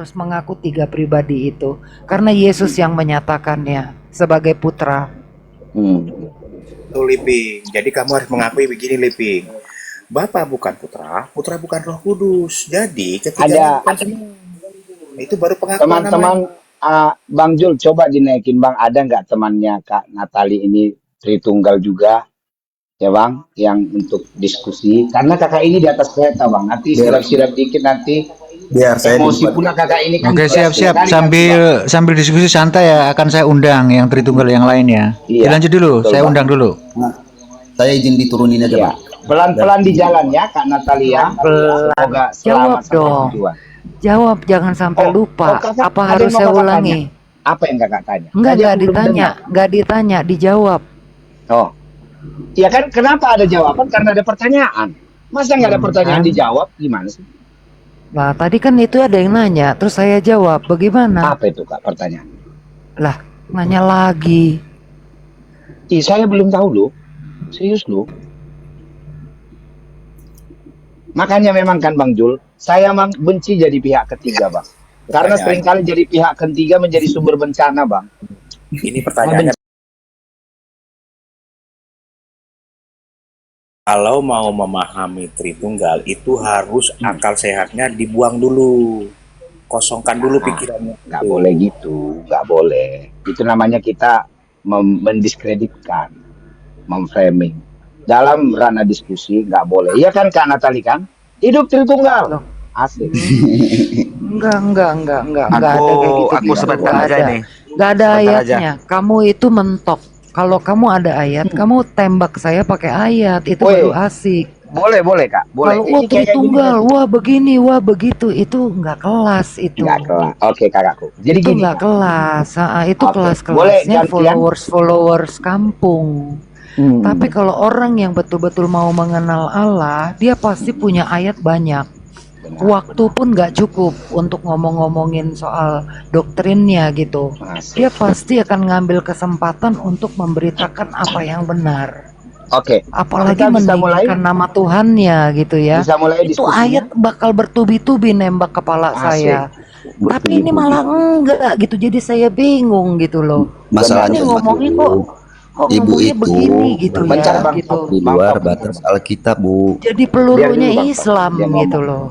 harus mengaku tiga pribadi itu? Karena Yesus yang menyatakannya sebagai putra. Tuh Liping, jadi kamu harus mengakui begini Liping. Bapa bukan putra, putra bukan Roh Kudus. Jadi ketiganya bukan semua. Itu baru pengakuan Teman-teman, Bang Jul, coba dinaikin Bang. Ada nggak temannya Kak Natali ini Tritunggal juga? Ya Bang, yang untuk diskusi. Karena kakak ini di atas kereta Bang. Nanti silap-silap dikit nanti Biar saya emosi pula kakak ini kan. Oke, siap-siap. Sambil diskusi santai ya, akan saya undang yang Tritunggal yang lainnya. Iya, Dilanjut dulu, betul, saya Bang. undang dulu. Nah, saya izin diturunin aja, Iya. Pak. Pelan-pelan di jalan ya Kak Natalia. Semoga Jawab selamat sampai dong. tujuan. Jawab, jangan sampai lupa. Kakak, Apa ada harus yang mau saya kakak ulangi? tanya? Apa yang kakak tanya? Enggak Tadi aku belum ditanya, dengar. enggak ditanya, dijawab. Oh, ya kan kenapa ada jawaban? Karena ada pertanyaan. Masa nggak ada pertanyaan Kan? dijawab? Gimana sih? Lah, tadi kan itu ada yang nanya, terus saya jawab. Bagaimana? Apa itu Kak pertanyaan? Lah, nanya lagi. Ih, saya belum tahu loh. Serius loh. Makanya memang kan Bang Jul, saya memang benci jadi pihak ketiga Bang. Karena seringkali jadi pihak ketiga menjadi sumber bencana Bang. Ini pertanyaannya. Kalau mau memahami Tritunggal itu harus akal sehatnya dibuang dulu, kosongkan dulu pikirannya. Nggak boleh gitu, nggak boleh. Itu namanya kita mendiskreditkan, memframing. Dalam ranah diskusi nggak boleh. Iya kan Kak Natali kan? Hidup Tritunggal. Asik. Enggak ada kayak gitu. Aku sebentar Nggak aja ada. nih. Nggak ada Sebentar ayatnya. Kamu itu mentok. Kalau kamu ada ayat, kamu tembak saya pakai ayat, itu Woi. baru asik. Boleh Kak, boleh. Kalau wah Ini kayak Tritunggal, gini, wah begini, wah begitu, itu nggak kelas itu. nggak kelas. Oke kakakku. Jadi Itu gini. nggak kelas. Itu Oke. Boleh kelas-kelasnya gantian? followers kampung. Tapi kalau orang yang betul-betul mau mengenal Allah, dia pasti punya ayat banyak. Waktu pun nggak cukup untuk ngomong-ngomongin soal doktrinnya gitu. Asik. Dia pasti akan ngambil kesempatan untuk memberitakan apa yang benar. Oke. Apalagi Kita bisa mulai? meninggikan nama Tuhannya gitu ya. Bisa mulai Itu diskusinya? ayat bakal bertubi-tubi nembak kepala Asik. saya. Tapi ini malah enggak gitu. Jadi saya bingung gitu loh. Masalahnya Ini ngomongnya kok Ibu ngomongnya itu begini gitu Bentar, ya Bang. gitu. di luar batas Alkitab, Bu. Jadi Biar pelurunya dulu, Bang. Islam Dia ngomong. gitu loh.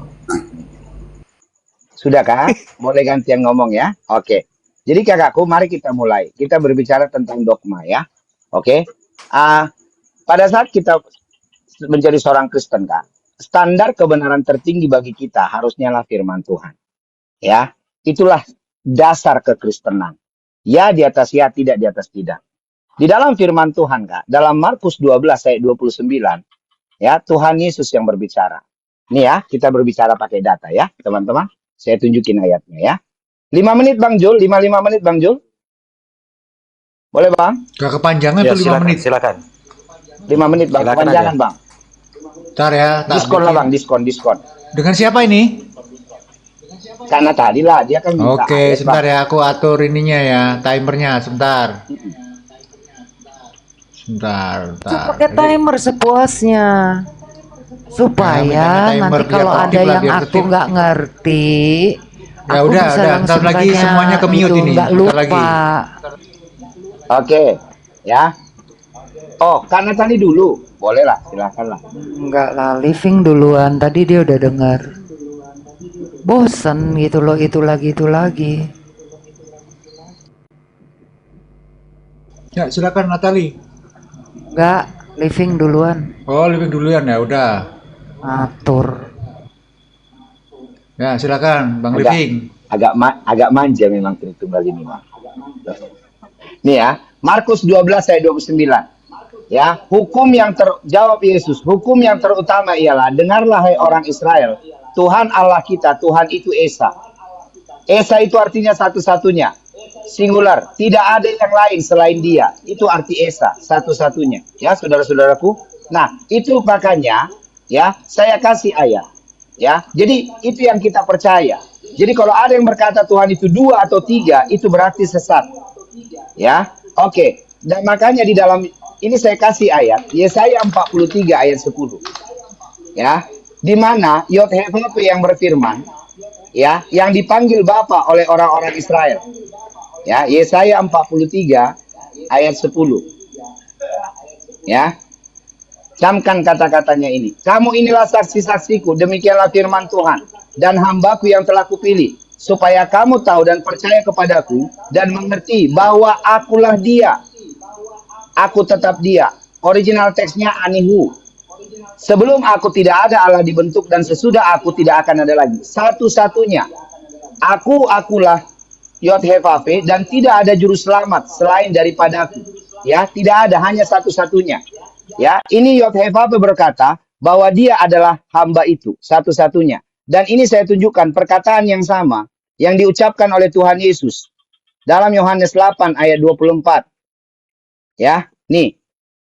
Sudah Kak? Boleh gantian ngomong ya? Oke. Jadi kakakku, mari kita mulai. Kita berbicara tentang dogma ya. Oke. Pada saat kita menjadi seorang Kristen Kak, standar kebenaran tertinggi bagi kita harusnya lah firman Tuhan. Ya. Itulah dasar kekristenan. Ya di atas ya, tidak di atas tidak. Di dalam firman Tuhan Kak, dalam Markus 12 ayat 29, ya Tuhan Yesus yang berbicara. Nih ya, kita berbicara pakai data ya, teman-teman. Saya tunjukin ayatnya ya. 5 menit Bang Jul, 5 menit Bang Jul. Boleh Bang? Gak kepanjangan Ya, tuh 5 silakan, menit. silakan. 5 menit Bang, Silakan kepanjangan aja. Bang. Ntar ya. tak Diskon lah bikin. Bang, diskon. Dengan siapa ini? Karena tadi lah, dia kan minta Oke, ayat, sebentar Bang. ya, aku atur ininya ya, timernya sebentar. Sebentar. Itu pakai timer sepuasnya. Supaya Nah, timer nanti biar kalau ada tertib lah, yang biar aku tertib. nggak ngerti, Ya aku udah, bisa ntar langsung lagi tanya semuanya ke mute gitu, ini, nggak bentar lupa. lagi. Oke, ya. Oh, karena tadi dulu. Boleh lah, silakan lah. Enggak lah, living duluan. Tadi dia udah dengar. Bosen gitu loh, itu lagi. Ya, silakan Natali. Enggak, living duluan. Oh, living duluan ya, udah. Atur. Ya, silakan Bang Agak- Living. Agak manja memang Tritunggal ini, Bang. Nih ya, Markus 12 ayat 29. Ya, hukum yang terjawab Yesus, hukum yang terutama ialah dengarlah hai orang Israel, Tuhan Allah kita, Tuhan itu Esa. Esa itu artinya satu-satunya, singular, tidak ada yang lain selain Dia. Itu arti Esa, satu-satunya. Ya, saudara-saudaraku. Nah, itu makanya ya, saya kasih ayat. Ya, jadi itu yang kita percaya. Jadi kalau ada yang berkata Tuhan itu 2 atau 3, itu berarti sesat. Ya, oke. Dan makanya di dalam ini saya kasih ayat Yesaya 43 ayat 10. Ya, di mana Yod-Heh-Vav yang berfirman, ya, yang dipanggil Bapa oleh orang-orang Israel. Ya, Yesaya 43 ayat 10. Ya, camkan kata-katanya ini. Kamu inilah saksi-saksiku, demikianlah firman Tuhan, dan hambaku yang telah kupilih, supaya kamu tahu dan percaya kepadaku, dan mengerti bahwa akulah dia, aku tetap dia. Original teksnya anihu. Sebelum aku tidak ada Allah dibentuk, dan sesudah aku tidak akan ada lagi. Satu-satunya. Akulah Yod-Heh-Vav-He, dan tidak ada juru selamat selain daripadaku. Ya, tidak ada, hanya satu-satunya. Ya, ini Yod-Heh-Vav-He berkata bahwa dia adalah hamba itu, satu-satunya. Dan ini saya tunjukkan perkataan yang sama yang diucapkan oleh Tuhan Yesus dalam Yohanes 8 ayat 24. Ya, nih.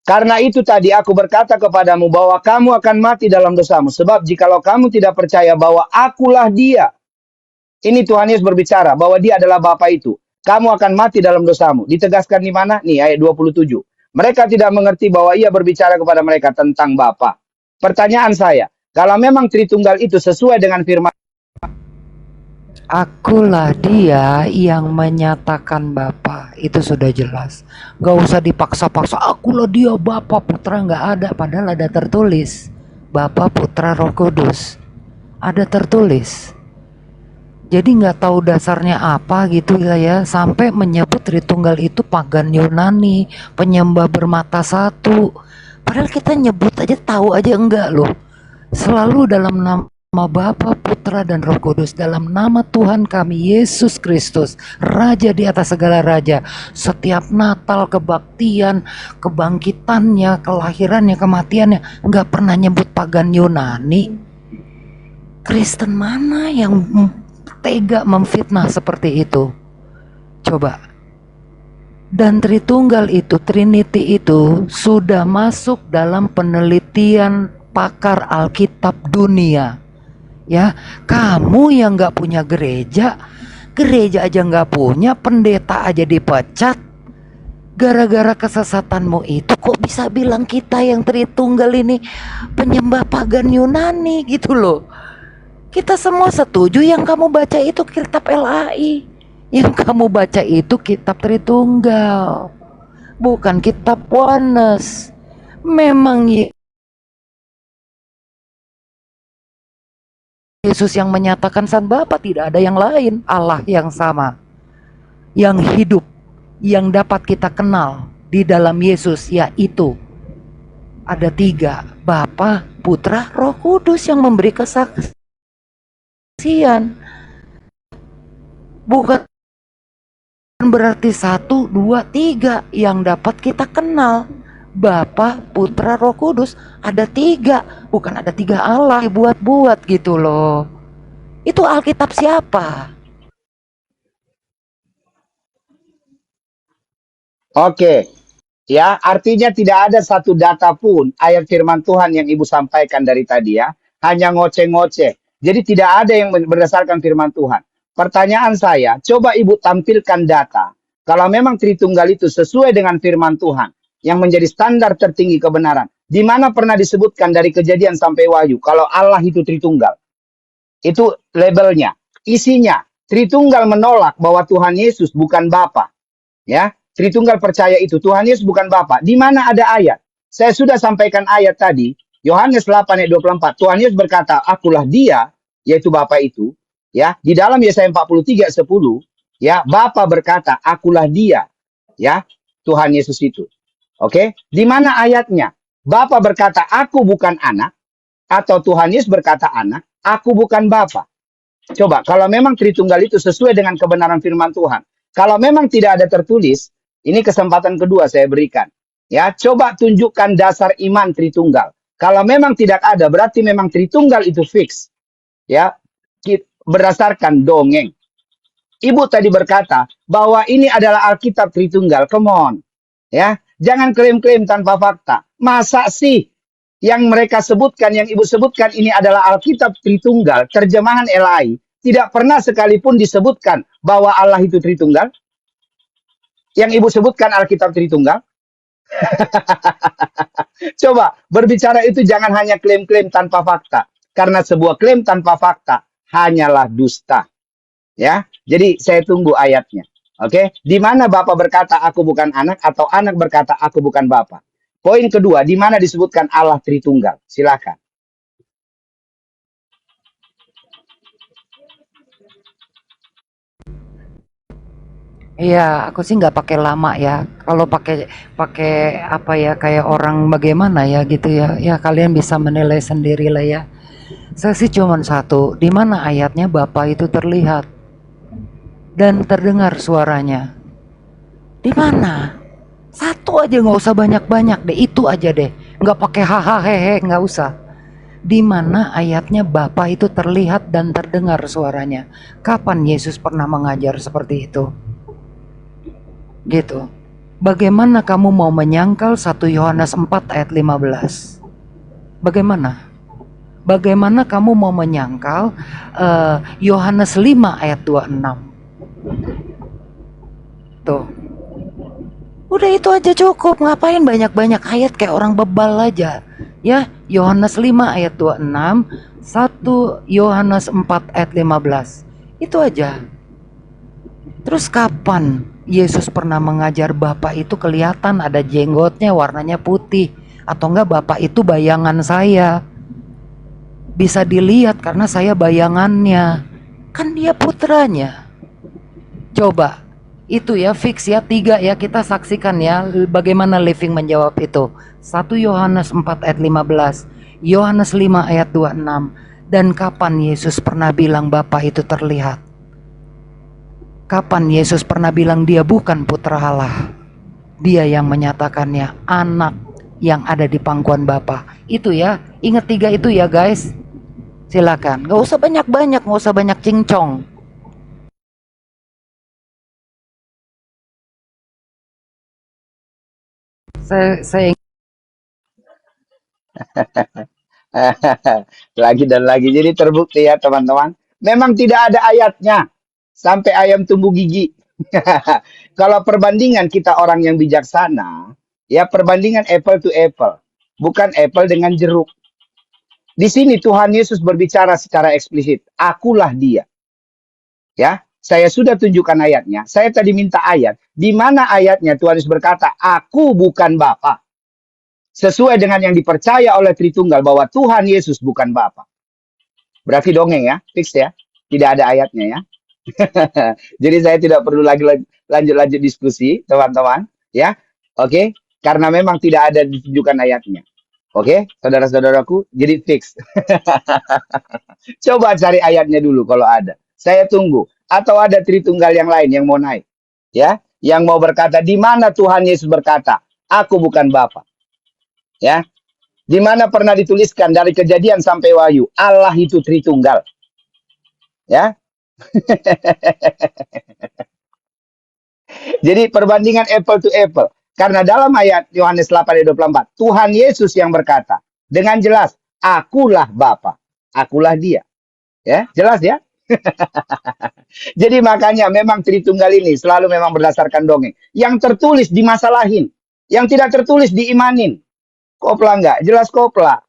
Karena itu tadi aku berkata kepadamu bahwa kamu akan mati dalam dosamu. Sebab jikalau kamu tidak percaya bahwa akulah dia. Ini Tuhan Yesus berbicara bahwa dia adalah Bapa itu. Kamu akan mati dalam dosamu. Ditegaskan di mana? Nih ayat 27. Mereka tidak mengerti bahwa ia berbicara kepada mereka tentang Bapa. Pertanyaan saya, kalau memang Tritunggal itu sesuai dengan firman, Akulah dia yang menyatakan Bapa. Itu sudah jelas. Gak usah dipaksa-paksa. Akulah dia Bapa, Putra, nggak ada. Padahal ada tertulis. Bapa, Putra, Roh Kudus. Ada tertulis. Jadi nggak tahu dasarnya apa gitu ya. Sampai menyebut Tritunggal itu pagan Yunani. Penyembah bermata satu. Padahal kita nyebut aja, tahu aja enggak loh. Selalu dalam nama Bapa, Putra, dan Roh Kudus, dalam nama Tuhan kami Yesus Kristus, Raja di atas segala raja. Setiap Natal, kebaktian, kebangkitannya, kelahirannya, kematiannya, nggak pernah nyebut pagan Yunani. Kristen mana yang tega memfitnah seperti itu? Coba. Dan Tritunggal itu, Trinity itu sudah masuk dalam penelitian pakar Alkitab dunia. Ya, kamu yang nggak punya gereja aja nggak punya, pendeta aja dipecat gara-gara kesesatanmu itu. Kok bisa bilang kita yang Tritunggal ini penyembah pagan Yunani gitu loh? Kita semua setuju yang kamu baca itu kitab LAI, yang kamu baca itu kitab Tritunggal, bukan kitab Oneness. Memang Yesus yang menyatakan Sang Bapa, tidak ada yang lain. Allah yang sama, yang hidup, yang dapat kita kenal di dalam Yesus, yaitu ada 3, Bapa, Putra, Roh Kudus yang memberi kesaksian. Bukan berarti 1, 2, 3 yang dapat kita kenal. Bapa, Putra, Roh Kudus, ada 3, bukan ada 3 Allah buat-buat gitu loh. Itu Alkitab siapa? oke. Ya, artinya tidak ada satu data pun ayat firman Tuhan yang Ibu sampaikan dari tadi ya. Hanya ngoceh-ngoceh. Jadi tidak ada yang berdasarkan firman Tuhan. Pertanyaan saya, coba Ibu tampilkan data. Kalau memang Tritunggal itu sesuai dengan firman Tuhan, yang menjadi standar tertinggi kebenaran. Di mana pernah disebutkan dari Kejadian sampai Wahyu, kalau Allah itu Tritunggal. Itu labelnya. Isinya, Tritunggal menolak bahwa Tuhan Yesus bukan Bapa. Ya, Tritunggal percaya itu Tuhan Yesus bukan Bapa. Di mana ada ayat? Saya sudah sampaikan ayat tadi, Yohanes 8 ayat 24. Tuhan Yesus berkata, akulah dia, yaitu Bapa itu. Ya, di dalam Yesaya 43 10, ya, Bapa berkata, akulah dia. Ya, Tuhan Yesus itu. Oke, di mana ayatnya? Bapa berkata, aku bukan anak, atau Tuhan Yesus berkata anak, aku bukan Bapa. Coba, kalau memang Tritunggal itu sesuai dengan kebenaran firman Tuhan. Kalau memang tidak ada tertulis, ini kesempatan kedua saya berikan. Ya, coba tunjukkan dasar iman Tritunggal. Kalau memang tidak ada, berarti memang Tritunggal itu fix. Ya, berdasarkan dongeng. Ibu tadi berkata bahwa ini adalah Alkitab Tritunggal. Come on. Ya, jangan klaim-klaim tanpa fakta. Masa sih yang mereka sebutkan, yang Ibu sebutkan ini adalah Alkitab Tritunggal, terjemahan LAI, tidak pernah sekalipun disebutkan bahwa Allah itu Tritunggal? Yang Ibu sebutkan Alkitab Tritunggal? Coba, berbicara itu jangan hanya klaim-klaim tanpa fakta. Karena sebuah klaim tanpa fakta hanyalah dusta. Ya, jadi saya tunggu ayatnya. Oke, di mana Bapa berkata aku bukan anak atau anak berkata aku bukan Bapa? Poin kedua, di mana disebutkan Allah Tritunggal? Silakan. Iya, aku sih nggak pakai lama ya. Kalau pakai pakai apa ya kayak orang bagaimana ya gitu ya. Ya kalian bisa menilai sendiri lah ya. Saya sih cuman satu, di mana ayatnya Bapa itu terlihat dan terdengar suaranya. Di mana? Satu aja nggak usah banyak-banyak deh, itu aja deh. Nggak pakai hahaha hehe, nggak usah. Di mana ayatnya Bapa itu terlihat dan terdengar suaranya. Kapan Yesus pernah mengajar seperti itu? Gitu. Bagaimana kamu mau menyangkal 1 Yohanes 4 ayat 15? Bagaimana? Bagaimana kamu mau menyangkal Yohanes 5 ayat 26? Tuh. Udah itu aja cukup. Ngapain banyak-banyak ayat kayak orang bebal aja. Ya, Yohanes 5 ayat 26, 1 Yohanes 4 ayat 15. Itu aja. Terus kapan Yesus pernah mengajar Bapak itu kelihatan ada jenggotnya warnanya putih, atau enggak Bapak itu bayangan saya? Bisa dilihat karena saya bayangannya. Kan dia putranya. Coba itu ya fix ya, 3 ya, kita saksikan ya bagaimana Living menjawab itu. 1 Yohanes 4 ayat 15, Yohanes 5 ayat 26. Dan kapan Yesus pernah bilang Bapa itu terlihat? Kapan Yesus pernah bilang dia bukan putra Allah? Dia yang menyatakannya, anak yang ada di pangkuan Bapa. Itu ya, ingat 3 itu ya guys. Silakan, gak usah banyak-banyak, gak usah banyak cincong. Saya Lagi dan lagi. Jadi terbukti ya teman-teman. Memang tidak ada ayatnya. Sampai ayam tumbuh gigi. Kalau perbandingan kita orang yang bijaksana, ya perbandingan apple to apple. Bukan apple dengan jeruk. Di sini Tuhan Yesus berbicara secara eksplisit. Akulah dia. Ya, saya sudah tunjukkan ayatnya. Saya tadi minta ayat. Di mana ayatnya Tuhan Yesus berkata, aku bukan Bapa. Sesuai dengan yang dipercaya oleh Tritunggal bahwa Tuhan Yesus bukan Bapa. Berarti dongeng ya, fix ya. Tidak ada ayatnya ya. Jadi saya tidak perlu lagi lanjut diskusi, teman-teman, ya. Oke, karena memang tidak ada ditunjukkan ayatnya. Oke, saudara-saudaraku, jadi fix. Coba cari ayatnya dulu kalau ada. Saya tunggu. Atau ada Tritunggal yang lain yang mau naik, ya, yang mau berkata di mana Tuhan Yesus berkata, aku bukan Bapa. Ya, di mana pernah dituliskan dari Kejadian sampai Wahyu, Allah itu Tritunggal. Ya. Jadi perbandingan apple to apple. Karena dalam ayat Yohanes 8 ayat 24, Tuhan Yesus yang berkata dengan jelas, akulah Bapa, akulah dia. Ya, jelas ya? Jadi makanya memang Tritunggal ini selalu memang berdasarkan dongeng. Yang tertulis dimasalahin, yang tidak tertulis diimanin. Kopla enggak? Jelas kopla.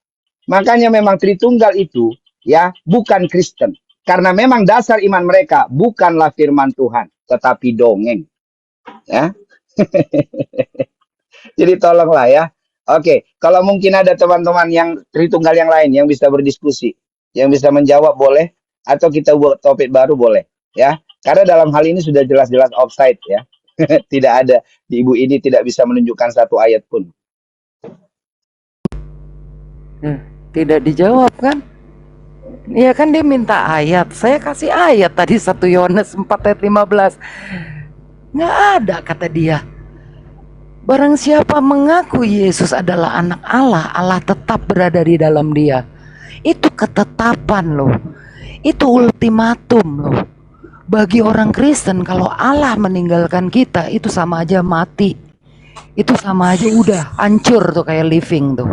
Makanya memang Tritunggal itu ya bukan Kristen. Karena memang dasar iman mereka bukanlah firman Tuhan, tetapi dongeng. Ya. Jadi tolonglah ya. Oke, kalau mungkin ada teman-teman yang Tritunggal yang lain yang bisa berdiskusi, yang bisa menjawab boleh, atau kita buat topik baru boleh, ya. Karena dalam hal ini sudah jelas-jelas offside ya. Tidak ada, di ibu ini tidak bisa menunjukkan satu ayat pun. tidak dijawab kan? Iya kan dia minta ayat. Saya kasih ayat tadi 1 Yohanes 4 ayat 15. Nggak ada kata dia. Barang siapa mengaku Yesus adalah anak Allah, Allah tetap berada di dalam dia. Itu ketetapan loh. Itu ultimatum loh. Bagi orang Kristen kalau Allah meninggalkan kita itu sama aja mati. Itu sama aja udah hancur tuh kayak Living tuh.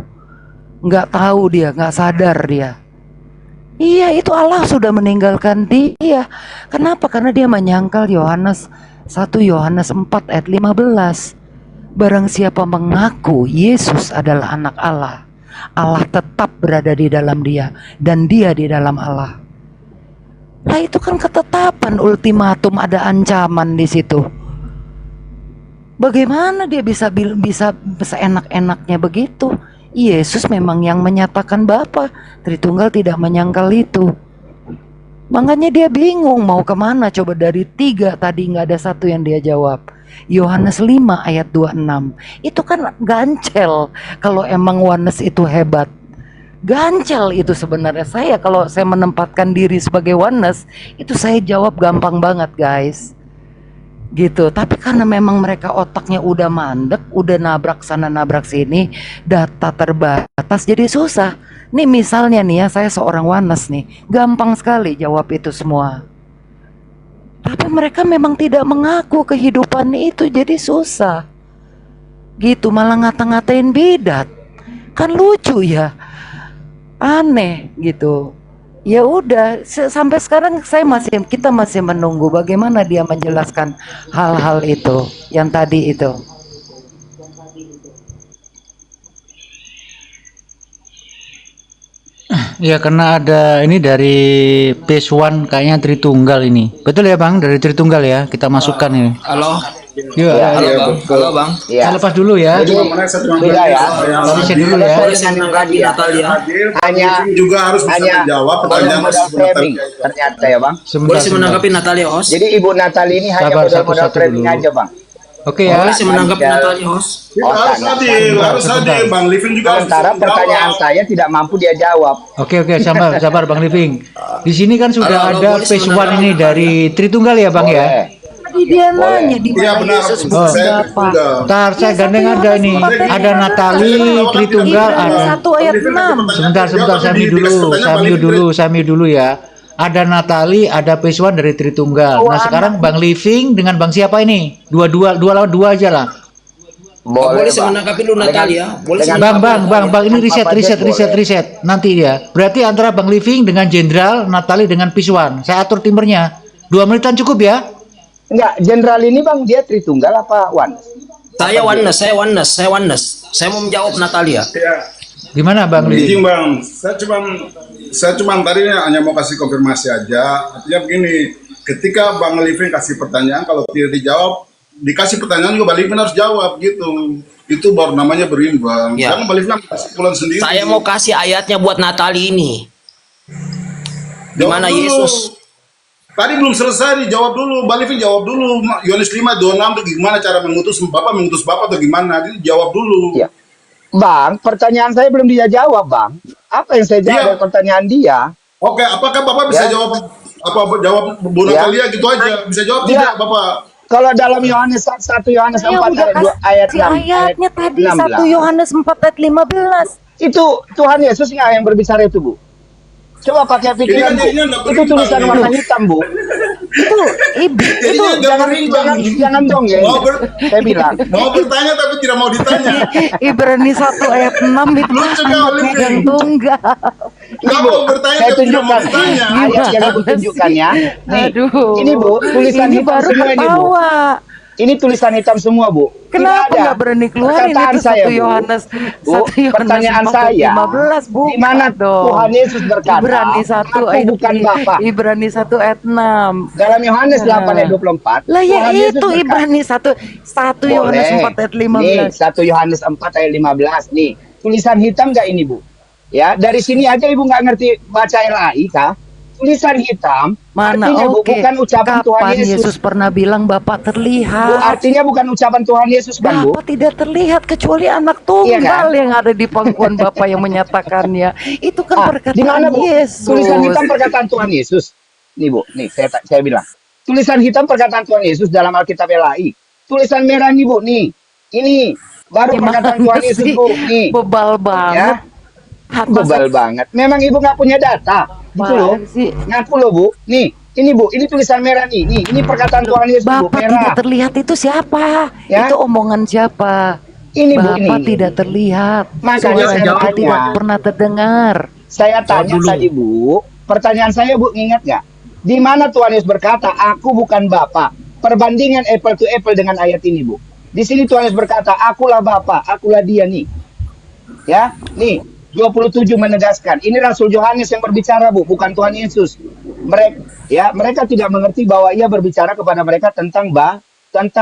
Nggak tahu dia, nggak sadar dia. Iya itu Allah sudah meninggalkan dia. Kenapa? Karena dia menyangkal Yohanes 1 Yohanes 4 ayat 15. Barang siapa mengaku Yesus adalah anak Allah, Allah tetap berada di dalam dia dan dia di dalam Allah. Lah itu kan ketetapan, ultimatum, ada ancaman di situ. Bagaimana dia bisa seenak-enaknya begitu? Yesus memang yang menyatakan Bapa, Tritunggal tidak menyangkal itu. Makanya dia bingung mau kemana. Coba dari 3 tadi nggak ada satu yang dia jawab. Yohanes 5 ayat 26 itu kan gancel. Kalau emang oneness itu hebat, gancel itu sebenarnya. Kalau saya menempatkan diri sebagai oneness, itu saya jawab gampang banget guys, gitu. Tapi karena memang mereka otaknya udah mandek, udah nabrak sana nabrak sini, data terbatas, jadi susah. Nih misalnya nih ya, saya seorang oneness nih, gampang sekali jawab itu semua. Tapi mereka memang tidak mengaku kehidupan itu, jadi susah. Gitu, malah ngata-ngatain bidat. Kan lucu ya. Aneh gitu. Ya udah, sampai sekarang kita masih menunggu bagaimana dia menjelaskan hal-hal itu yang tadi itu. Ya karena ada ini dari phase one kayaknya Tritunggal ini. Betul ya Bang, dari Tritunggal ya kita masukkan ini. Halo, Ya, halo bang, halo bang. Iya. saya lepas dulu ya. Jadi beda ya. Saya dulu ya. Boleh saya menanggapi Natalia? Hanya juga harus bisa menjawab pertanyaan modal framing ternyata ya bang. Boleh saya menanggapi Natalia host? Jadi Ibu Natali ini hanya Sabar, modal satu-satu framing dulu. aja bang. Oke ya. Boleh saya menanggapi Natalia host? harus adil, harus adil. Bang Livin juga harus Sementara bisa pertanyaan menjawab. saya tidak mampu dia jawab. Oke, sabar Bang Living. Di sini kan sudah Halo, ada boleh phase sebentar, one ini Bang? dari Tritunggal ya Bang ya. Boleh. Tadi dia Boleh. nanya di Iya mana benar. Yesus Oh. bukan Saya Bapa. juga. Ntar saya gandeng ada nih. Ada Natali, Tritunggal, Ibrani ada. 1 ayat 6. Sebentar, saya mute dulu ya. Ada Natali, ada phase one dari Tritunggal. Nah sekarang Bang Living dengan Bang siapa ini? Dua lawan dua aja lah. Boleh saya Bang. menanggapi dulu Natalia? Boleh saya Bang, menanggapi bang, ini Papa riset nanti ya. Berarti antara Bang Living dengan Jenderal, Natali dengan Piswan. Saya atur timernya. 2 menitan cukup ya? Enggak, jenderal ini bang dia Tritunggal apa Wan? Saya oneness. Saya mau menjawab Natalia. Ya, Gimana Bang Living? izin bang. Saya cuma tadi hanya mau kasih konfirmasi aja. Artinya begini, ketika Bang Livin kasih pertanyaan, kalau tidak dijawab, dikasih pertanyaan juga Bang Livin harus jawab gitu. Itu baru namanya berimbang. Ya. Jangan Bang Livin kesimpulan sendiri. Saya mau kasih ayatnya buat Natali ini. Di Jawab mana dulu. Yesus? Tadi belum selesai, dijawab dulu. Bang Livin jawab dulu. Yohanes 5:26 itu gimana cara mengutus Bapak atau gimana? Jadi jawab dulu. Iya. Bang, pertanyaan saya belum dia jawab bang. Apa yang saya jawab Iya. dari pertanyaan dia? Oke, apakah Bapak bisa Ya. jawab Bu Ya. Natalia gitu aja? Bisa jawab Ya. tidak, Bapak? Kalau dalam Yohanes 1 Yohanes Saya 4 udah ayat 2 ayat kasih 6 ayatnya tadi 1 16. Yohanes 4 ayat 15. Itu Tuhan Yesus nggak yang berbicara itu bu? Coba pakai pikiran bu. Ini kan nggak Itu tulisan berimbang, warna hitam bu. Itu Itu Jadinya nggak berimbang. jangan dong ya. Mau Saya bilang. Mau bertanya tapi tidak mau ditanya. Ibrani 1 ayat 6 itu Lucu kau, anak Living. yang tunggal. Nggak mau bertanya Saya tapi tidak mau tunjukkan ditanya. ayat yang aku tunjukkan ya. Nih, Aduh. ini bu tulisan Ini hitam baru semua ini bu. ketawa. Ini tulisan hitam semua bu. Kenapa Tidak ada. nggak berani keluarin Perkataan itu saya, 1 Bu. Yohanes Bu, 1 Yohanes pertanyaan 4 ayat saya, 15 bu. di mana Tuhan Yesus berkata, Ibrani 1 "Aku ayat bukan Bapa." Ibrani 1 ayat 6. Dalam Yohanes 8 ayat 24. Lah ya Tuhan Yesus itu berkata, Ibrani 1 Yohanes 4 ayat Nih, 15. 1 Yohanes 4 ayat 15 nih. Tulisan hitam nggak ini, Bu? Ya, dari sini aja Ibu nggak ngerti baca LAI kah? Tulisan hitam Mana artinya Bu, oke. bukan ucapan Tuhan Kapan Yesus. Yesus pernah bilang Bapak Bu, terlihat? artinya bukan ucapan Tuhan Yesus kan, Bu? Bapak tidak terlihat kecuali anak tunggal Iya kan? yang ada di pangkuan Bapak yang menyatakannya. Itu kan Di mana, perkataan Bu? Yesus. Tulisan hitam perkataan Tuhan Yesus. Nih, Bu. Nih, saya bilang. Tulisan hitam perkataan Tuhan Yesus dalam Alkitab LAI. Tulisan merah nih, Bu. Nih. Ini baru perkataan Tuhan Gimana Yesus, sih? Bu. Nih. Bebal banget. Ya. Bebal banget. Memang Ibu nggak punya data. Gitu loh. Apaan sih? Ngaku loh, Bu. Nih. Ini, Bu. Ini tulisan merah nih. Nih, ini perkataan Tuhan Yesus, Bu. Bapak Merah. tidak terlihat itu siapa? Ya. Itu omongan siapa? Ini, Bu, Bapak ini. tidak terlihat. Makanya saya Suara tanya. tidak pernah terdengar. Saya tanya tadi, Bu. Pertanyaan saya, Bu, ingat nggak? Di mana Tuhan Yesus berkata, "Aku bukan Bapa." Perbandingan apple to apple dengan ayat ini, Bu. Di sini Tuhan Yesus berkata, "Akulah Bapa, akulah Dia nih." Ya, nih 27 menegaskan. Ini Rasul Yohanes yang berbicara, Bu, bukan Tuhan Yesus. mereka tidak mengerti bahwa ia berbicara kepada mereka tentang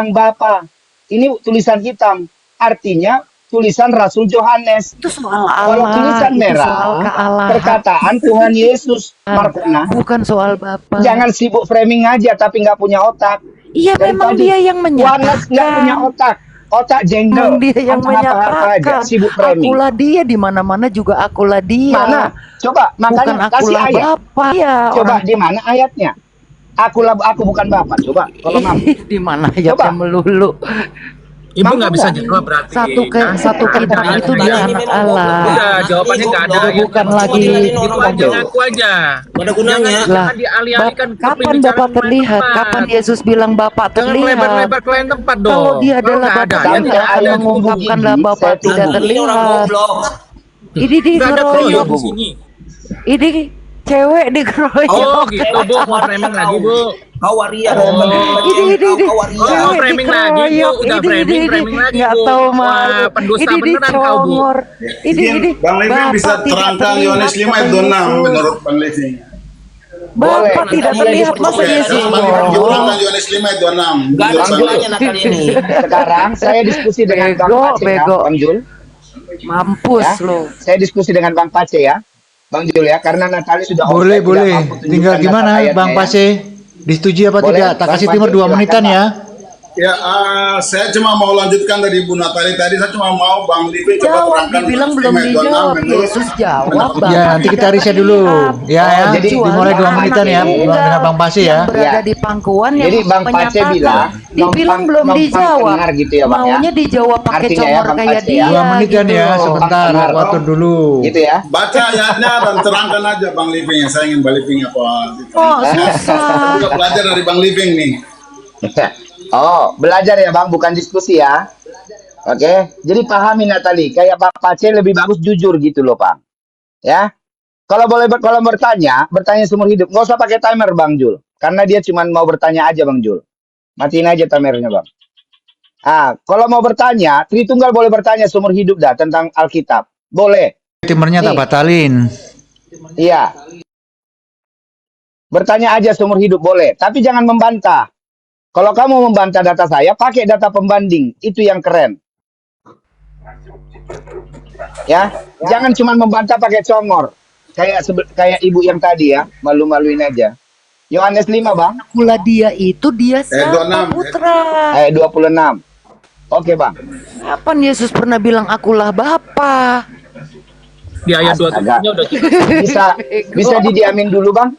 Bapa. Ini tulisan hitam, artinya tulisan Rasul Yohanes. Itu soal Kalau Allah, tulisan itu merah, soal kealahan. perkataan Tuhan Yesus. Markona, Bukan soal Bapa. jangan sibuk framing aja tapi nggak punya otak. Iya, Dari memang tadi, dia yang Yohanes nggak punya menyatakan. otak jengkel. Memang dia yang Apa-apa aja, menyatakan. sibuk framing. Akulah dia, di mana-mana juga akulah dia. Mana? Coba, Bukan makanya kasih akulah ayat. Bapa ya. Coba di mana ayatnya? Aku bukan Bapak. Coba kalau mampu. Di mana ayatnya Coba. melulu. Ibu Mampu nggak bisa nggak? jawab berarti. Satu kitab itu dia anak Allah. Udah, jawabannya nggak ada. Itu bukan Cuma lagi diladenin orang itu aja, ngaku aja. Ada gunanya. Lah, dialih-alihkan ke kapan pembicaraan Bapak terlihat? tempat. Kapan Yesus bilang Bapak Jangan terlihat? lebar-lebar ke lain tempat dong. Kalau dia Kalau adalah nggak Bapak, ada, dia Sampai nggak akan ayat mengungkapkanlah gigi, Bapak saya tidak tunggu. terlihat. Ini nggak ada keroyok dikeroyok. di sini. Ini cewek dikeroyok. Oh gitu Bu, mau framing lagi Bu. Kau waria. Ini. Kau waria. Oh, framing lagi, Bu. Udah framing lagi, Nggak Bu. tahu Wah, malu. pendusta Ini beneran kau, Bu. dicongor. Ini. Bang Levin Bapak bisa tidak terangkan terlihat, Yohanes 5 ayat kata 26 Yesus. menurut Bang Levin. Bapak Boleh. tidak Nanti terlihat, dia masa Oke, Yesus terus Bang Levin ngomong? terangkan Yohanes 5 ayat 26. Gak ada Bang Jul. gunanya Natal ini. Sekarang saya diskusi dengan Bang Bego, Pace ya, bego. Bang Jul. Mampus Ya. lo. Saya diskusi dengan Bang Pace ya. Bang Jul ya, karena Natali sudah Boleh, offside, boleh. tidak mampu tunjukkan Tinggal dasar gimana ayatnya Bang ya. Pase? Disetujui apa Boleh, tidak? Tak Bang kasih Pase, timur 2 silakan, menitan Bang. ya. Ya, saya cuma mau lanjutkan dari Bu Natali tadi. Saya cuma mau Bang Levin coba Jawab, terangkan dibilang Yohanes belum 5 ayat 26 dijawab. menurut Yesus jawab. Ya, nanti kita riset dulu. Ya, ya. jadi Dimulai 2 menitan ya. Dengan Bang Pase ya. Yang berada Ya. di pangkuan yang Jadi Bang Pace menyatakan. bilang, Dibilang belum numpang dijawab. dengar gitu ya, Bang, ya. Maunya dijawab pakai Artinya ya, comor Bang kayak Pace ya. dia. 2 menitan gitu ya. loh. Sebentar, Benar. aku atur dulu. gitu ya. baca ayatnya dan terangkan aja Bang Levin yang saya ingin Bang Levin apa gitu. Kok susah? Juga belajar dari Bang Levin nih. Oh, belajar ya Bang, bukan diskusi ya. Oke, jadi pahami Natali, kayak Pak Pace lebih bagus jujur gitu loh, Pak. Ya. Kalau bertanya seumur hidup, nggak usah pakai timer Bang Jul. Karena dia cuma mau bertanya aja Bang Jul. Matiin aja timernya Bang. Kalau mau bertanya, Tritunggal boleh bertanya seumur hidup dah tentang Alkitab. Boleh. Timernya tak Nih. batalin. Iya. Bertanya aja seumur hidup boleh, tapi jangan membantah. Kalau kamu membantah data saya, pakai data pembanding. Itu yang keren. Ya, jangan cuma membantah pakai congor. Kayak ibu yang tadi ya, malu-maluin aja. Yohanes 5, Bang. Pula dia itu dia siapa 26, putra? Ayat 26. Oke, Bang. Kapan Yesus pernah bilang akulah Bapa? Di ayat 27 Astaga. nya udah Bisa didiamin dulu, Bang?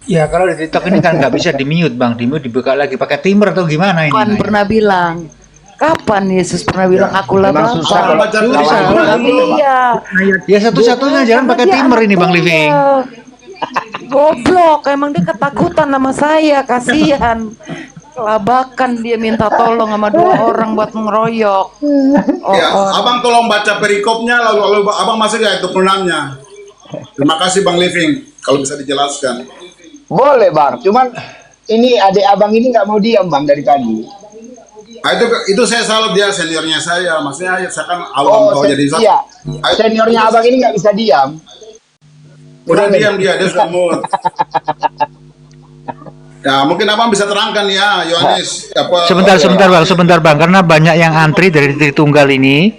Ya, kalau di TikTok ini kan nggak bisa di-mute, Bang. Di-mute dibuka lagi pakai timer atau gimana ini? Kapan pernah bilang? Kapan Yesus pernah bilang akulah Memang Bapa? susah kalau Baca lawan tulisan. gitu, Bang. Iya. Ya satu-satunya jangan Karena pakai dia timer anak ini, Bang tunggal. Living. Goblok, emang dia ketakutan sama saya, kasihan. Kelabakan dia minta tolong sama 2 orang buat ngeroyok. Ya, Abang tolong baca perikopnya lalu Abang masuk ke ayat 26-nya. Terima kasih Bang Levin kalau bisa dijelaskan. Boleh, Bang. Cuman ini adik abang ini nggak mau diam, Bang, dari tadi. Itu saya salah, dia seniornya saya. Maksudnya saya kan awam kau jadi iya. Seniornya abang ini nggak bisa diam. Udah diam dia sudah mood. Ya, mungkin Abang bisa terangkan ya, Yohanes. Sebentar Bang, karena banyak yang antri dari Tritunggal ini.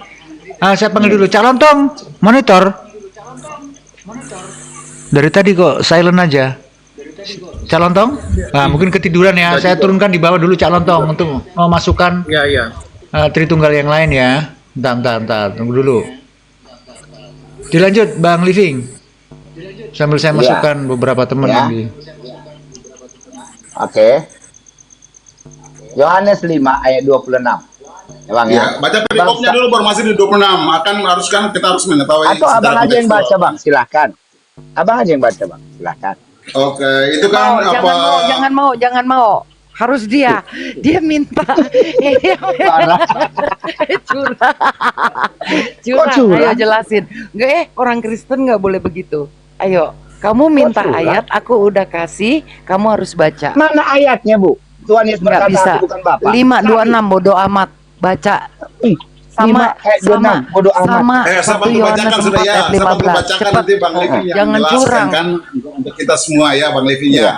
Saya panggil dulu calon tong, monitor. Dari tadi kok silent aja. Calon tong? Mungkin ketiduran ya. Saya turunkan di bawah dulu calon tong untuk masukkan Iya. Tritunggal yang lain ya. Bentar, tunggu dulu. Dilanjut Bang Living. Sambil saya Ya. masukkan beberapa teman Ya. lagi. Oke. Yohanes 5 ayat 26. Ya, Bang Ya, ya. baca perikopnya dulu baru masih di 26. Kita harus mengetahui Atau secara abang aja yang baca, kontekstual. Bang. Silahkan. Abang aja yang baca, Bang. Silahkan. Oke, itu kan apa? Jangan mau. Harus dia minta. Curang. curang? Ayo jelasin. Enggak orang Kristen nggak boleh begitu. Ayo, kamu minta curang? ayat, aku udah kasih, kamu harus baca. Mana ayatnya, Bu? Tuhan Yesus Nggak berkata, bisa. aku bukan Bapa. 526 bodoh amat. Baca. Ih, 5 ayat 26. Bodoh amat. sama Saya 1 bantu Yohanes bacakan 4 sudah ya. ayat Saya bantu 15. bacakan Cepat. nanti Bang Levi yang Jangan menjelaskan curang. kan untuk kita semua ya Bang Levi Iya. ya.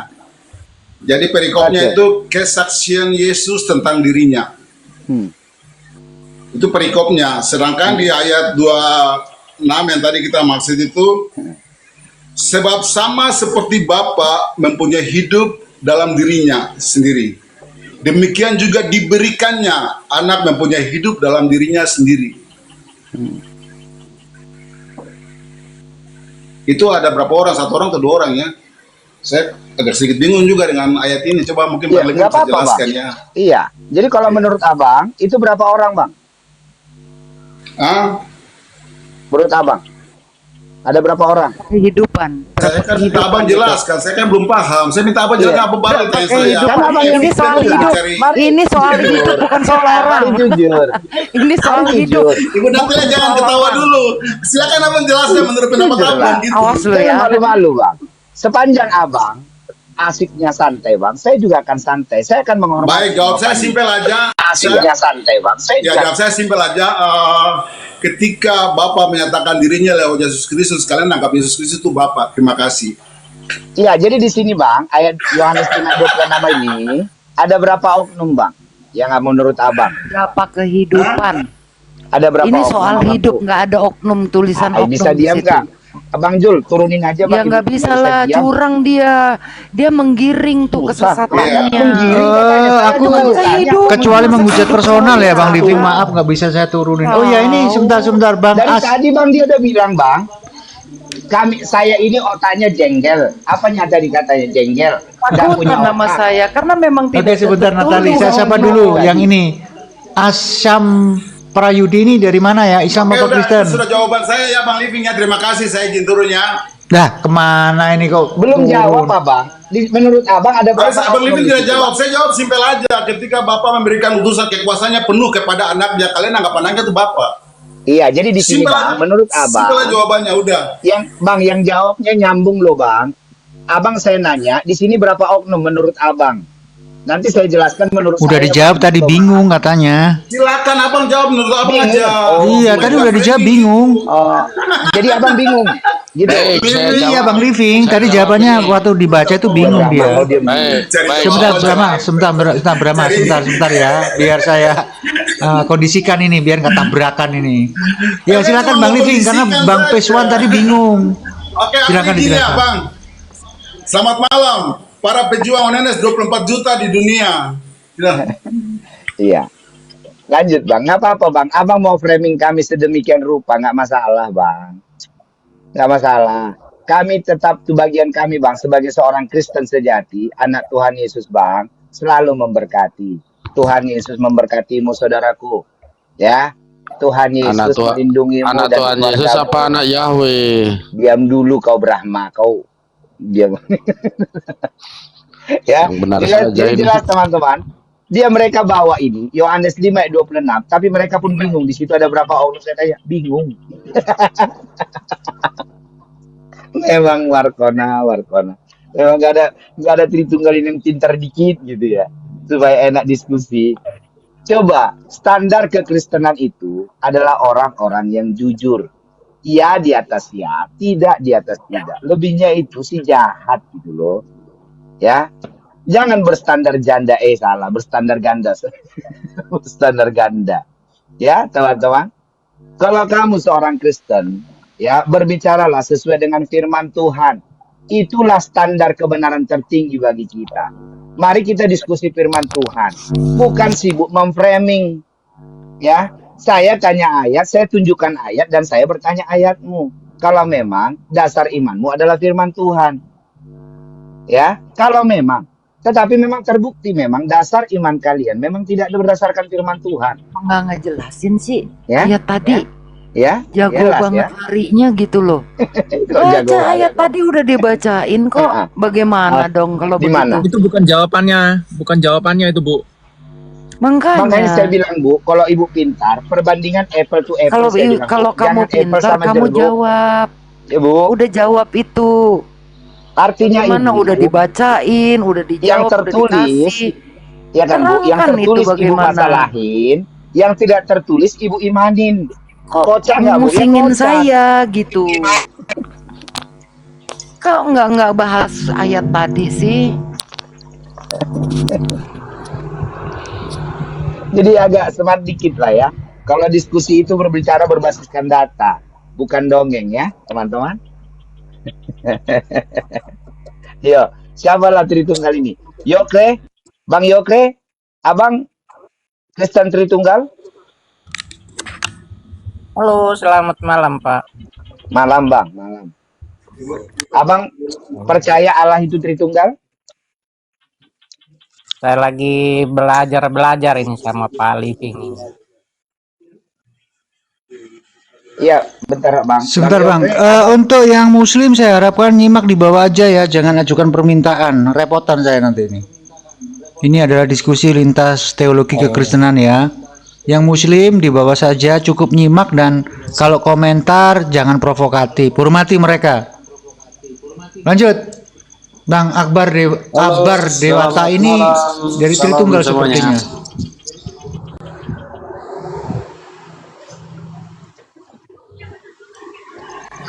Jadi perikopnya Oke. itu kesaksian Yesus tentang dirinya. Hmm. Itu perikopnya. Sedangkan di ayat 26 yang tadi kita maksud itu, sebab sama seperti Bapa mempunyai hidup dalam dirinya sendiri, demikian juga diberikannya anak mempunyai hidup dalam dirinya sendiri. Itu ada berapa orang? 1 orang atau 2 orang ya? Saya agak sedikit bingung juga dengan ayat ini. Coba mungkin Ya, Bang Levi nggak bisa apa-apa, jelaskan Bang. ya. Iya. Jadi kalau menurut Abang, itu berapa orang, Bang? Ah, Menurut Abang, ada berapa orang? Kehidupan. saya kan minta kehidupan Abang itu. jelaskan. Saya kan belum paham. Saya minta Abang jelaskan apa balik tanya saya. Kehidupan. Kan Abang Ini yang soal jelas. hidup. Mari. Ini soal Jujur. hidup, bukan soal orang. Mari jujur. Ini soal Mari hidup. jujur. Ibu Nabila jangan soal ketawa orang. dulu. Silakan Abang jelaskan menurut pendapat Jujur Abang lah. gitu. Awas lu Jangan ya. malu-malu, Bang. Sepanjang Abang asiknya santai, Bang, saya juga akan santai. Saya akan menghormati. Baik, jawab saya simpel aja. Asiknya santai, Bang. Saya Ya, juga jawab saya simpel aja. Ketika Bapak menyatakan dirinya lewat Yesus Kristus, kalian anggap Yesus Kristus itu Bapak. Terima kasih. Iya, jadi di sini Bang, ayat Yohanes 5:26 ini ada berapa oknum Bang? Yang menurut Abang? Berapa kehidupan? Ada berapa Ini oknum? soal Abang hidup, tuh? nggak ada oknum tulisan oknum Bisa di diam situ. nggak? Abang Jul, turunin aja Bang. Ya nggak Ibu bisa nggak lah, diam. curang dia menggiring tuh Susah. kesesatannya. Menggiring katanya. Saya aku cuma bertanya. kehidupan. kecuali menghujat personal ya Bang Living, maaf nggak bisa saya turunin. Oh ya ini sebentar Bang Dari As. tadi Bang dia udah bilang Bang, saya ini otaknya jengkel. Apanya tadi katanya jengkel? Nggak punya Bukan nama otak. saya, karena memang Oke tidak sebentar tertulis. Natali, saya sapa dulu yang ini. Asyam Prayudi ini dari mana ya? Islam Oke, apa udah, Kristen? itu sudah jawaban saya ya Bang Living ya. Terima kasih, saya izin turun ya. Dah kemana ini kok? Belum turun? jawab Abang. Menurut Abang ada berapa? Abang oknum Living di tidak situ, jawab. Bang? Saya jawab simpel aja. Ketika Bapak memberikan utusan kekuasaannya penuh kepada anaknya, kalian anggap anaknya itu Bapak. Iya, jadi di sini Simpel Bang, aja. menurut Simpel aja Abang, jawabannya udah. yang jawabnya nyambung loh Bang. Abang saya nanya, di sini berapa oknum menurut Abang? Nanti saya jelaskan menurut Udah saya. dijawab Bang. tadi bingung katanya. Silakan Abang jawab menurut Abang Bingung. aja. Iya tadi udah dijawab bingung. Oh, jadi Abang bingung. Gitu. Iya Bang Living, tadi jawabannya waktu dibaca itu bingung dia. Oh, dia bingung. Sebentar ya, biar saya kondisikan ini, biar nggak tabrakan ini. Ya silakan Bang Living, karena Bang Peswan tadi bingung. Oke, Silakan ini ya dijelaskan. Bang. Selamat malam, para pejuang ONS 24 juta di dunia. Ya. Iya. Lanjut Bang, nggak apa-apa Bang. Abang mau framing kami sedemikian rupa, nggak masalah Bang. Nggak masalah. Kami tetap tuh bagian kami Bang, sebagai seorang Kristen sejati, anak Tuhan Yesus Bang, selalu memberkati. Tuhan Yesus memberkatimu saudaraku. Ya. Tuhan Yesus melindungimu anak dan Tuhan Yesus keluargamu. apa anak Yahweh? Diam dulu kau Brahma, kau diam. Ya, Yang benar jelas, saja jadi ini. jelas teman-teman. Dia mereka bawa ini Yohanes 5 ayat 26, tapi mereka pun bingung di situ ada berapa oknum, saya tanya, bingung. Memang Warkona. Memang nggak ada Tritunggalin yang pintar dikit gitu ya, supaya enak diskusi. Coba, standar kekristenan itu adalah orang-orang yang jujur. Ya di atas ya, tidak di atas tidak. Lebihnya itu sih jahat gitu loh. Ya. Jangan berstandar janda, salah, berstandar ganda. Berstandar ganda. Ya, teman-teman. Kalau kamu seorang Kristen, ya, berbicaralah sesuai dengan firman Tuhan. Itulah standar kebenaran tertinggi bagi kita. Mari kita diskusi firman Tuhan, bukan sibuk memframing. Ya, saya tanya ayat, saya tunjukkan ayat, dan saya bertanya ayatmu. Kalau memang dasar imanmu adalah firman Tuhan, ya, kalau memang, tetapi memang terbukti memang dasar iman kalian memang tidak berdasarkan firman Tuhan. Nggak ngejelasin sih. Ya, Ya tadi ya, jago jelas, banget ya. larinya gitu loh. Kok jago Baca ayat banget? tadi udah dibacain kok. Bagaimana dong kalau Di mana? begitu? Itu bukan jawabannya itu Bu. Makanya Makanya saya bilang Bu, kalau ibu pintar, perbandingan apple to apple. kalau saya bilang, kalau Bu, kamu jangan apple pintar sama kamu jeruk. jawab. Ya Bu, Udah jawab itu. artinya Gimana ibu, udah dibacain, udah dijawab, tertulis, udah dikasih. ya kan Bu, yang Terangkan itu tertulis ibu bagaimana. masalahin Yang tidak tertulis ibu imanin. Kok Kocak nggak, Bu? Ya, musingin kocak. saya gitu? Kok nggak bahas ayat tadi sih? Jadi agak smart dikit lah ya. Kalau diskusi itu berbicara berbasiskan data, bukan dongeng ya, teman-teman. Yo, siapa lah Tritunggal ini? Yokre, Bang Yokre, Abang Kristen Tritunggal. Halo, selamat malam, Pak. Malam Bang, malam. Abang percaya Allah itu Tritunggal? Saya lagi belajar ini sama Pak Living ini. Iya, bentar Bang. Sebentar Bang, Yokre, untuk yang Muslim saya harapkan nyimak di bawah aja ya, jangan ajukan permintaan, repotan saya nanti ini. Ini adalah diskusi lintas teologi kekristenan ya. Yang Muslim di bawah saja, cukup nyimak dan kalau komentar jangan provokatif, hormati mereka. Lanjut, Bang Akbar Dewata ini dari Tritunggal sepertinya.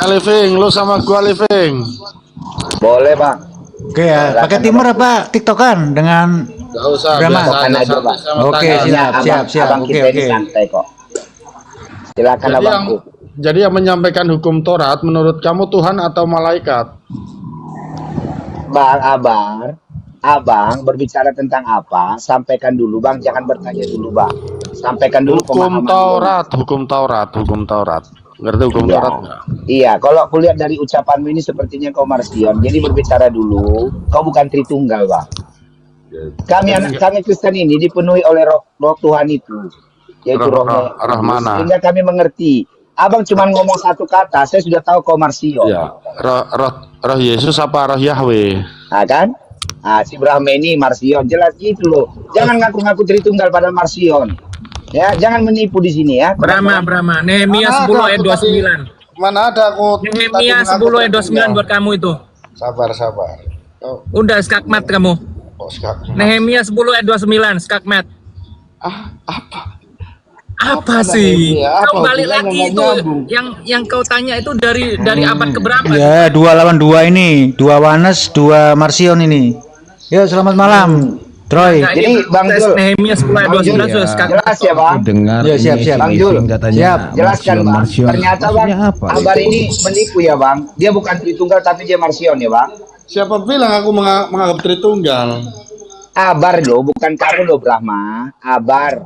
Living, lu sama gua Living. boleh Bang. Oke ya, pakai timer apa TikTokan dengan Gak usah, Brahma? biasa aja Aja, santai Bang. sama Oke, tanya. siap. Abang Oke, kita ini oke. santai kok. Silakan Jadi yang, Abangku. jadi yang menyampaikan hukum Taurat menurut kamu Tuhan atau malaikat? Bang Abang berbicara tentang apa? Sampaikan dulu Bang, jangan bertanya dulu Bang. Sampaikan dulu Hukum pemahaman. Taurat, hukum Taurat. Ngerti hukum Iya. Taurat nggak? Iya, kalau aku lihat dari ucapanmu ini sepertinya kau Marsion. Jadi berbicara dulu, kau bukan Tritunggal Bang. Kami Kristen ini dipenuhi oleh roh Tuhan itu, yaitu Roh roh mana? sehingga kami mengerti. Abang cuma ngomong satu kata, saya sudah tahu kau Marsion. Ya, roh Yesus apa roh Yahweh? Nah, kan? Nah, si Brahma ini Marsion, jelas gitu loh. Jangan ngaku-ngaku Tritunggal pada Marsion. Ya, jangan menipu di sini ya. Brahma. Nehemia 10 ayat 29. Mana ada aku Nehemia 10 ayat 29 buat kamu itu. Sabar. Oh, Udah skakmat kamu. sekarang. Nehemia 10 ayat 29 skakmat. Apa sih? Nehemia? Apa? Kau balik Bilang lagi nggak itu nyambung. yang kau tanya itu dari abad keberapa? Ya, 2 lawan 2 ini, 2 Wanes, 2 Marsion ini. Ya, selamat malam, Troy. Nah, Jadi, ini Bang tes Jul. Nehemia 10 ayat 29 sudah skakmat. Jelas ya Bang. Dengar Ya, siap, ini siap. Bang Jul. katanya Siap. Jelaskan Bang. Marsion. Ternyata Bang, Maksudnya apa? Akbar ini menipu ya Bang. Dia bukan Tritunggal tapi dia Marsion ya Bang. Siapa bilang aku menganggap Tritunggal? Abar loh, bukan kamu loh Brahma. Abar.